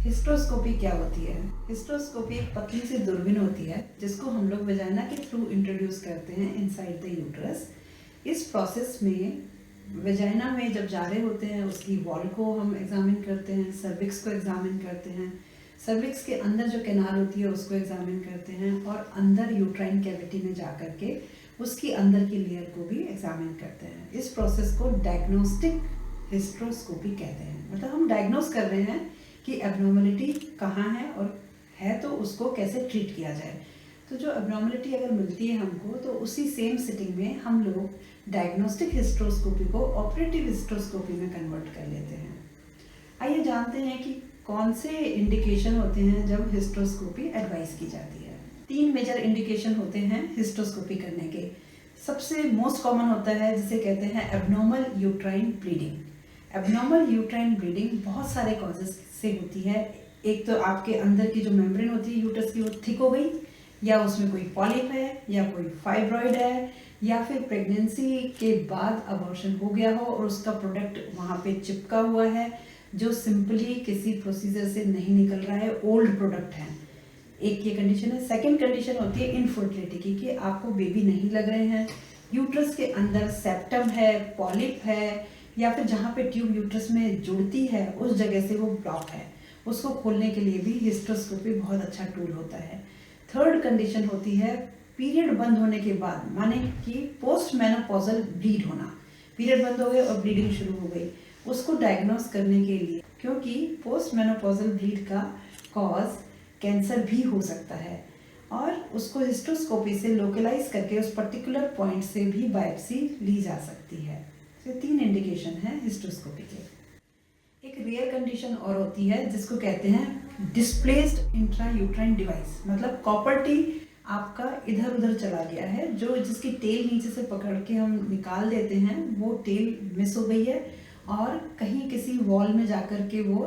Hysteroscopy क्या होती है? हिस्ट्रोस्कोपी एक पतली सी दूरबीन होती है जिसको हम लोग वजाइना के थ्रू इंट्रोड्यूस करते हैं इनसाइड द यूट्रस। इस प्रोसेस में वजाइना में जब जा रहे होते हैं उसकी वॉल को हम एग्जामिन करते हैं, सर्विक्स को एग्जामिन करते हैं, सर्विक्स के अंदर जो कैनाल होती है उसको एग्जामिन करते हैं और अंदर यूट्राइन कैविटी में जा कर के उसकी अंदर की लेयर को भी एग्जामिन करते हैं। इस प्रोसेस को डायग्नोस्टिक हिस्ट्रोस्कोपी कहते हैं। मतलब हम डायग्नोस कर रहे हैं कि एबनॉर्मलिटी कहाँ है और है तो उसको कैसे ट्रीट किया जाए। तो जो एबनॉर्मलिटी अगर मिलती है हमको तो उसी सेम सिटिंग में हम लोग diagnostic hysteroscopy co operative hysteroscopy में कन्वर्ट कर लेते हैं। आइए जानते हैं कि कौन से इंडिकेशन होते हैं जब हिस्ट्रोस्कोपी एडवाइस की जाती है। 3 मेजर इंडिकेशन होते हैं हिस्ट्रोस्कोपी करने के। सबसे मोस्ट कॉमन होता है जिसे कहते हैं abnormal uterine bleeding. Abnormal uterine bleeding बहुत सारे कॉजेस से होती है। एक तो आपके अंदर की जो मेम्ब्रेन होती है यूट्रस की वो थिक हो गई, या उसमें कोई पॉलिप है, या कोई फाइब्रॉइड है, या फिर प्रेगनेंसी के बाद अबॉर्शन हो गया हो और उसका प्रोडक्ट वहाँ पे चिपका हुआ है जो सिंपली किसी प्रोसीजर से नहीं निकल रहा है, ओल्ड प्रोडक्ट है। एक ये कंडीशन है। सेकेंड कंडीशन होती है इनफर्टिलिटी की, कि आपको बेबी नहीं लग रहे हैं, यूट्रस के अंदर सेप्टम है, पॉलिप है, या फिर जहाँ पे ट्यूब यूट्रस में जुड़ती है उस जगह से वो ब्लॉक है। उसको खोलने के लिए भी हिस्ट्रोस्कोपी बहुत अच्छा टूल होता है। थर्ड कंडीशन होती है पीरियड बंद होने के बाद, माने कि पोस्ट मेनोपॉजल ब्लीड होना। पीरियड बंद हो गए और ब्लीडिंग शुरू हो गई, उसको डायग्नोस करने के लिए, क्योंकि पोस्ट मेनोपॉजल ब्लीड का कॉज कैंसर भी हो सकता है और उसको हिस्ट्रोस्कोपी से लोकलाइज करके उस पर्टिकुलर पॉइंट से भी बायोप्सी ली जा सकती है। तो 3 इंडिकेशन है हिस्ट्रोस्कोपी के। एक रेयर कंडीशन और होती है जिसको कहते हैं डिस्प्लेस्ड इंट्रा यूट्राइन डिवाइस। मतलब कॉपर टी आपका इधर उधर चला गया है, जो जिसकी टेल नीचे से पकड़ के हम निकाल देते हैं, वो टेल मिस हो गई है और कहीं किसी वॉल में जाकर के वो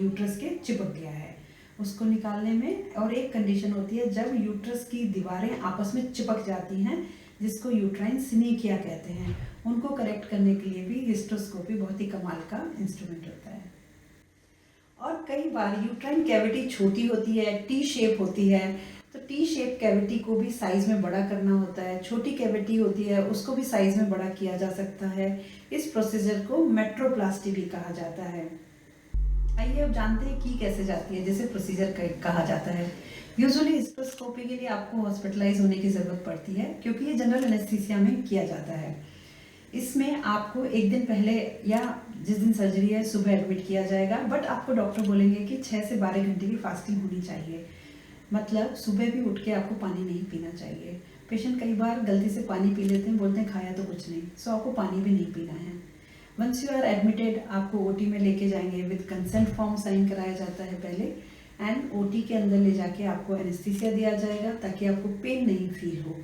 यूट्रस के चिपक गया है, उसको निकालने में। और एक कंडीशन होती है जब यूट्रस की दीवारें आपस में चिपक जाती हैं, जिसको यूट्राइन सिनीकिया कहते हैं। उनको करेक्ट करने के लिए भी हिस्ट्रोस्कोपी बहुत ही कमाल का इंस्ट्रूमेंट होता है। और कई बार यूट्राइन कैविटी छोटी होती है, टी शेप होती है, तो टी शेप कैविटी को भी साइज में बड़ा करना होता है। छोटी कैविटी होती है उसको भी साइज में बड़ा किया जा सकता है। इस प्रोसीजर को मेट्रोप्लास्टी भी कहा जाता है। आइए अब जानते हैं की कैसे जाती है, जैसे प्रोसीजर कहा जाता है। यूजुअली हिस्ट्रोस्कोपी के लिए आपको हॉस्पिटलाइज होने की ज़रूरत पड़ती है क्योंकि ये जनरल एनेस्थीसिया में किया जाता है। इसमें आपको एक दिन पहले या जिस दिन सर्जरी है सुबह एडमिट किया जाएगा, बट आपको डॉक्टर बोलेंगे कि 6 से 12 घंटे की फास्टिंग होनी चाहिए। मतलब सुबह भी उठ के आपको पानी नहीं पीना चाहिए। पेशेंट कई बार गलती से पानी पी लेते हैं, बोलते हैं खाया तो कुछ नहीं, सो आपको पानी भी नहीं पीना है। वंस यू आर एडमिटेड आपको ओटी में लेके जाएंगे, विद कंसेंट फॉर्म साइन कराया जाता है पहले, एंड ओटी के अंदर ले जाके आपको एनेस्थीसिया दिया जाएगा ताकि आपको पेन नहीं फील हो।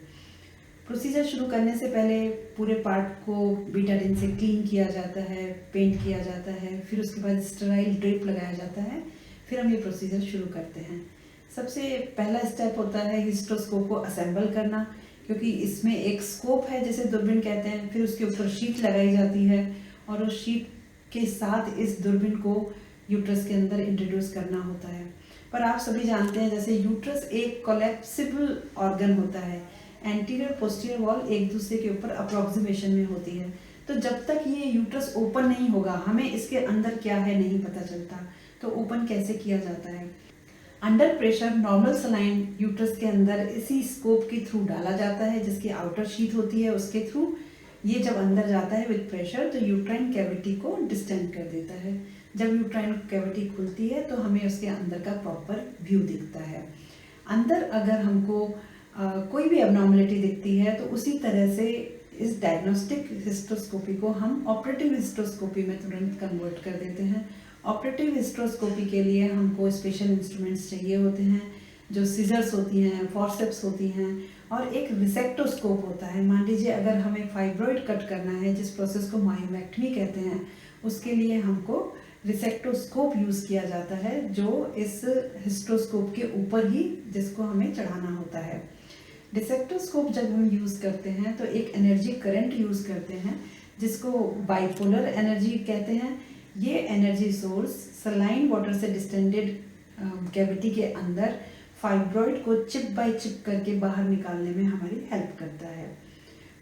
प्रोसीजर शुरू करने से पहले पूरे पार्ट को बीटाडिन से क्लीन किया जाता है, पेंट किया जाता है, फिर उसके बाद स्टेराइल ड्रिप लगाया जाता है, फिर हम ये प्रोसीजर शुरू करते हैं। सबसे पहला स्टेप होता है हिस्ट्रोस्कोप को असेंबल करना, क्योंकि इसमें एक स्कोप है जिसे दूरबीन कहते हैं। फिर उसके ऊपर शीट लगाई जाती है और उस शीट के साथ इस दूरबीन को यूट्रस के अंदर इंट्रोड्यूस करना होता है। पर आप सभी जानते हैं जैसे यूट्रस एक कोलैप्सिबल ऑर्गन होता है, एंटीरियर पोस्टीरियर वॉल एक दूसरे के ऊपर अप्रोक्सीमेशन में होती है, तो जब तक ये यूट्रस ओपन नहीं होगा हमें इसके अंदर क्या है नहीं पता चलता। तो ओपन कैसे किया जाता है? Under pressure normal saline uterus के अंदर इसी स्कोप के थ्रू डाला जाता है, जिसकी आउटर शीट होती है उसके थ्रू। ये जब अंदर जाता है विद प्रेशर तो यूट्राइन कैविटी को डिस्टेंड कर देता है। जब यूट्राइन कैविटी खुलती है तो हमें उसके अंदर का प्रॉपर व्यू दिखता है। अंदर अगर हमको कोई भी एबनॉर्मलिटी दिखती है तो उसी तरह से इस डायग्नोस्टिक हिस्ट्रोस्कोपी को हम ऑपरेटिव हिस्ट्रोस्कोपी में तुरंत कन्वर्ट कर देते हैं। ऑपरेटिव हिस्ट्रोस्कोपी के लिए हमको स्पेशल इंस्ट्रूमेंट्स चाहिए होते हैं, जो सीजर्स होती हैं, फॉर्सेप्स होती हैं, और एक रिसेक्टोस्कोप होता है। मान लीजिए अगर हमें फाइब्रॉइड कट करना है, जिस प्रोसेस को मायोमेक्टमी कहते हैं, उसके लिए हमको रिसेक्टोस्कोप यूज़ किया जाता है, जो इस हिस्ट्रोस्कोप के ऊपर ही जिसको हमें चढ़ाना होता है। डिसेक्टोस्कोप जब हम यूज़ करते हैं तो एक एनर्जी करंट यूज़ करते हैं जिसको बाइपोलर एनर्जी कहते हैं। ये एनर्जी सोर्स सलाइन वाटर से डिस्टेंडेड कैविटी के अंदर फाइब्रॉइड को चिप बाय चिप करके बाहर निकालने में हमारी हेल्प करता है।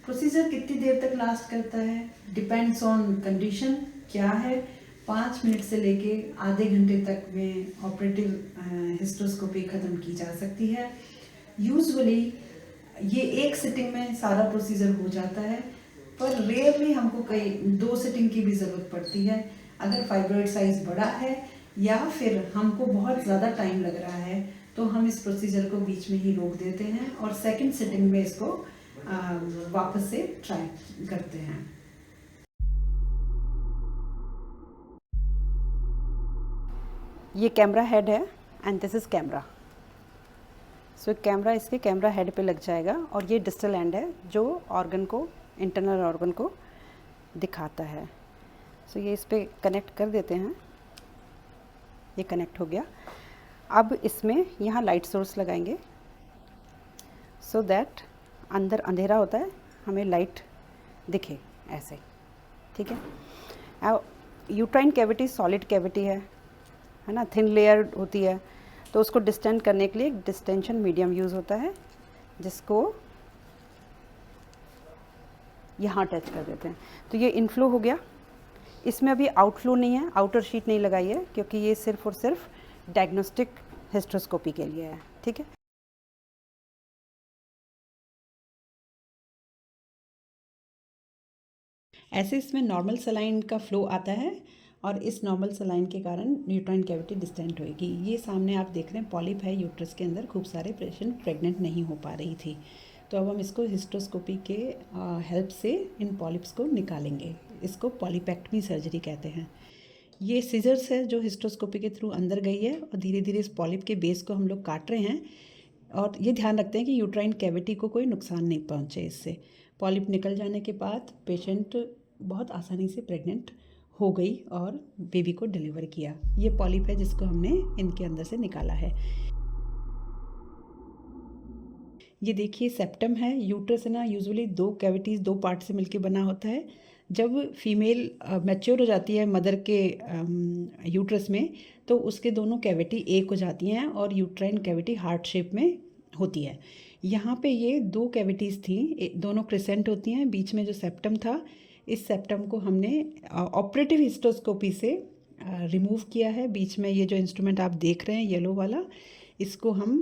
प्रोसीजर कितनी देर तक लास्ट करता है, डिपेंड्स ऑन कंडीशन क्या है। 5 मिनट से लेके आधे घंटे तक में ऑपरेटिव हिस्टोस्कोपी ख़त्म की जा सकती है। यूजुअली ये एक सिटिंग में सारा प्रोसीजर हो जाता है, पर रेयरली हमको कई 2 सिटिंग की भी ज़रूरत पड़ती है। अगर फाइब्रॉइड साइज़ बड़ा है या फिर हमको बहुत ज़्यादा टाइम लग रहा है तो हम इस प्रोसीजर को बीच में ही रोक देते हैं और सेकंड सिटिंग में इसको वापस से ट्राई करते हैं। ये कैमरा हेड है and this is camera. So camera इसके कैमरा हेड पे लग जाएगा और ये डिस्टल एंड है जो ऑर्गन को, इंटरनल ऑर्गन को दिखाता है। सो ये इस पे कनेक्ट कर देते हैं, ये कनेक्ट हो गया। अब इसमें यहाँ लाइट सोर्स लगाएंगे सो दैट अंदर अंधेरा होता है, हमें लाइट दिखे ऐसे, ठीक है। यूट्राइन कैविटी सॉलिड कैविटी है ना, थिन लेयर होती है, तो उसको डिस्टेंड करने के लिए एक डिस्टेंशन मीडियम यूज़ होता है जिसको यहाँ टच कर देते हैं। तो ये इनफ्लो हो गया, इसमें अभी आउटफ्लो नहीं है, आउटर शीट नहीं लगाई है क्योंकि ये सिर्फ और सिर्फ डायग्नोस्टिक हिस्टोस्कोपी के लिए है, ठीक है। ऐसे इसमें नॉर्मल सलाइन का फ्लो आता है और इस नॉर्मल सलाइन के कारण यूट्राइन कैविटी डिस्टेंट होएगी। ये सामने आप देख रहे हैं पॉलिप है यूट्रस के अंदर, खूब सारे पेशेंट प्रेग्नेंट नहीं हो पा रही थी, तो अब हम इसको हिस्टोस्कोपी के हेल्प से इन पॉलिप्स को निकालेंगे। इसको पॉलीपेक्टमी सर्जरी कहते हैं। ये सीजर्स है जो हिस्टोस्कोपी के थ्रू अंदर गई है और धीरे धीरे इस पॉलिप के बेस को हम लोग काट रहे हैं और ये ध्यान रखते हैं कि यूट्राइन कैविटी को कोई नुकसान नहीं पहुंचे इससे। पॉलिप निकल जाने के बाद पेशेंट बहुत आसानी से प्रेग्नेंट हो गई और बेबी को डिलीवर किया। ये पॉलिप है जिसको हमने इनके अंदर से निकाला है। ये देखिए सेप्टम है। यूट्रस है ना, यूजुअली 2 कैविटीज़ 2 पार्ट से मिलके बना होता है। जब फीमेल मैच्योर हो जाती है मदर के यूट्रस में तो उसके दोनों कैविटी एक हो जाती हैं और यूट्राइन कैविटी हार्ट शेप में होती है। यहाँ पे ये 2 कैविटीज़ थी, दोनों क्रिसेंट होती हैं, बीच में जो सेप्टम था, इस सेप्टम को हमने ऑपरेटिव हिस्टोस्कोपी से रिमूव किया है। बीच में ये जो इंस्ट्रूमेंट आप देख रहे हैं येलो वाला, इसको हम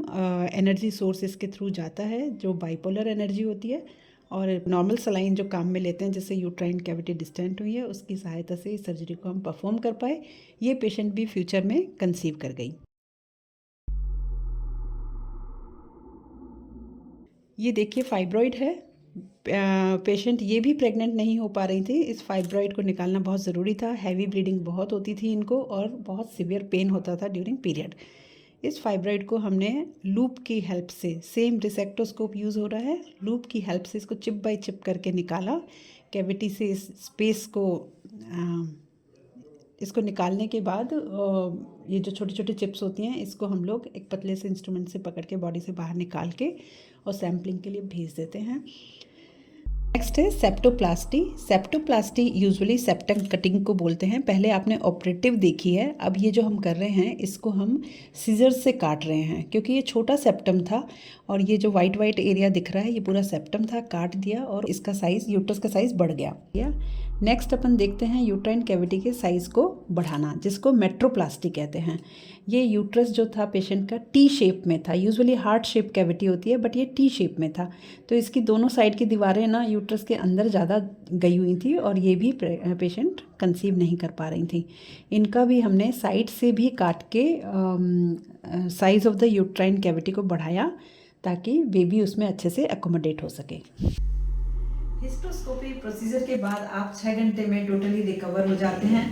एनर्जी सोर्स इसके थ्रू जाता है जो बाइपोलर एनर्जी होती है और नॉर्मल सलाइन जो काम में लेते हैं जिससे यूट्राइन कैविटी डिस्टेंट हुई है उसकी सहायता से इस सर्जरी को हम परफॉर्म कर पाए। ये पेशेंट भी फ्यूचर में कंसीव कर गई। ये देखिए फाइब्रॉइड है, पेशेंट ये भी प्रेग्नेंट नहीं हो पा रही थी। इस फाइब्रॉइड को निकालना बहुत ज़रूरी था, हैवी ब्लीडिंग बहुत होती थी इनको और बहुत सिवियर पेन होता था ड्यूरिंग पीरियड। इस फाइब्रॉइड को हमने लूप की हेल्प से, सेम रिसेक्टोस्कोप यूज़ हो रहा है, लूप की हेल्प से इसको चिप बाय चिप करके निकाला। कैविटी से इस स्पेस को इसको निकालने के बाद ये जो छोटे छोटे चिप्स होती हैं इसको हम लोग एक पतले से इंस्ट्रूमेंट से पकड़ के बॉडी से बाहर निकाल के और सैम्पलिंग के लिए भेज देते हैं। नेक्स्ट है septoplasty. Septoplasty usually septum cutting को बोलते हैं। पहले आपने ऑपरेटिव देखी है, अब ये जो हम कर रहे हैं इसको हम सीजर्स से काट रहे हैं क्योंकि ये छोटा सेप्टम था और ये जो वाइट वाइट एरिया दिख रहा है ये पूरा सेप्टम था, काट दिया और इसका साइज़, यूट्रस का साइज़ बढ़ गया। नेक्स्ट अपन देखते हैं यूट्राइन कैविटी के साइज़ को बढ़ाना, जिसको मेट्रोप्लास्टी कहते हैं। ये यूट्रस जो था पेशेंट का टी शेप में था, यूजुअली हार्ट शेप कैविटी होती है बट ये टी शेप में था, तो इसकी दोनों साइड की दीवारें ना यूट्रस के अंदर ज़्यादा गई हुई थी और ये भी पेशेंट कंसीव नहीं कर पा रही थी। इनका भी हमने साइड से भी काट के size of the uterine cavity को बढ़ाया ताकि बेबी उसमें अच्छे से एकोमोडेट हो सके। हिस्टोस्कोपी प्रोसीजर के बाद आप 6 घंटे में टोटली रिकवर हो जाते हैं।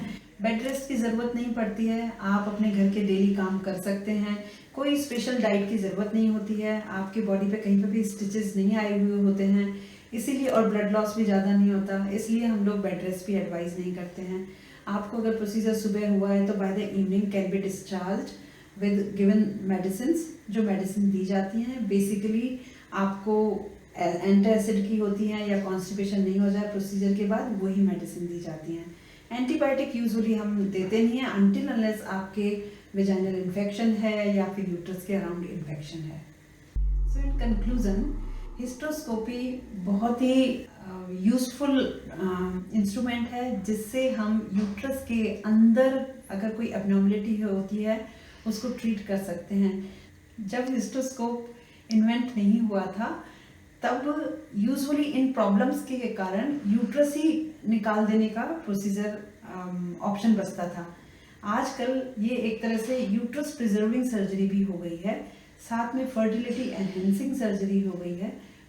बेड रेस्ट की ज़रूरत नहीं पड़ती है, आप अपने घर के डेली काम कर सकते हैं, कोई स्पेशल डाइट की ज़रूरत नहीं होती है, आपके बॉडी पे कहीं पे भी स्टिचेस नहीं आए हुए होते हैं, इसीलिए और ब्लड लॉस भी ज़्यादा नहीं होता, इसलिए हम लोग बेड रेस्ट भी एडवाइस नहीं करते हैं। आपको अगर प्रोसीजर सुबह हुआ है तो by the evening can be discharge with given medicine. जो मेडिसिन दी जाती हैं बेसिकली आपको एंटासिड की होती हैं या कॉन्स्टिपेशन नहीं हो जाए प्रोसीजर के बाद, वही मेडिसिन दी जाती हैं। एंटीबायोटिक यूजुअली हम देते नहीं हैं अनटिल अनलेस आपके वेजाइनल इन्फेक्शन है या फिर यूट्रस के अराउंड इन्फेक्शन है। सो इन कंक्लूजन, हिस्ट्रोस्कोपी बहुत ही यूज़फुल इंस्ट्रूमेंट है जिससे हम यूट्रस के अंदर अगर कोई एबनॉर्मलिटी होती है उसको ट्रीट कर सकते हैं। जब हिस्ट्रोस्कोप इन्वेंट नहीं हुआ था तब यूजुअली इन प्रॉब्लम्स के कारण यूट्रस ही निकाल देने का प्रोसीजर ऑप्शन बचता था। आजकल ये एक तरह से यूट्रस प्रिजर्विंग सर्जरी भी हो गई है, साथ में फर्टिलिटी एनहेंसिंग सर्जरी हो गई है,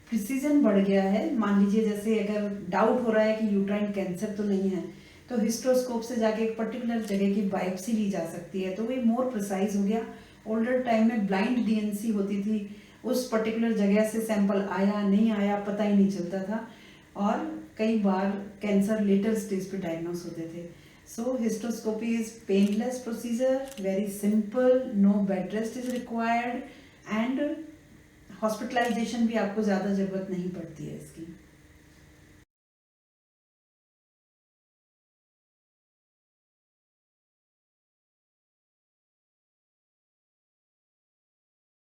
प्रिसीजन बढ़ गया है। मान लीजिए जैसे अगर डाउट हो रहा है कि यूट्राइन कैंसर तो नहीं है तो हिस्ट्रोस्कोप से जाके एक पर्टिकुलर जगह की बायोप्सी ली जा सकती है, तो वो मोर प्रिसाइज हो गया। ओल्डर टाइम में ब्लाइंड डीएनसी होती थी, उस पर्टिकुलर जगह से सैंपल आया नहीं आया पता ही नहीं चलता था और कई बार कैंसर लेटर स्टेज पे डायग्नोस होते थे। So hysteroscopy is painless procedure, very simple, no bed rest is required and hospitalization भी आपको ज़्यादा ज़रूरत नहीं पड़ती है इसकी।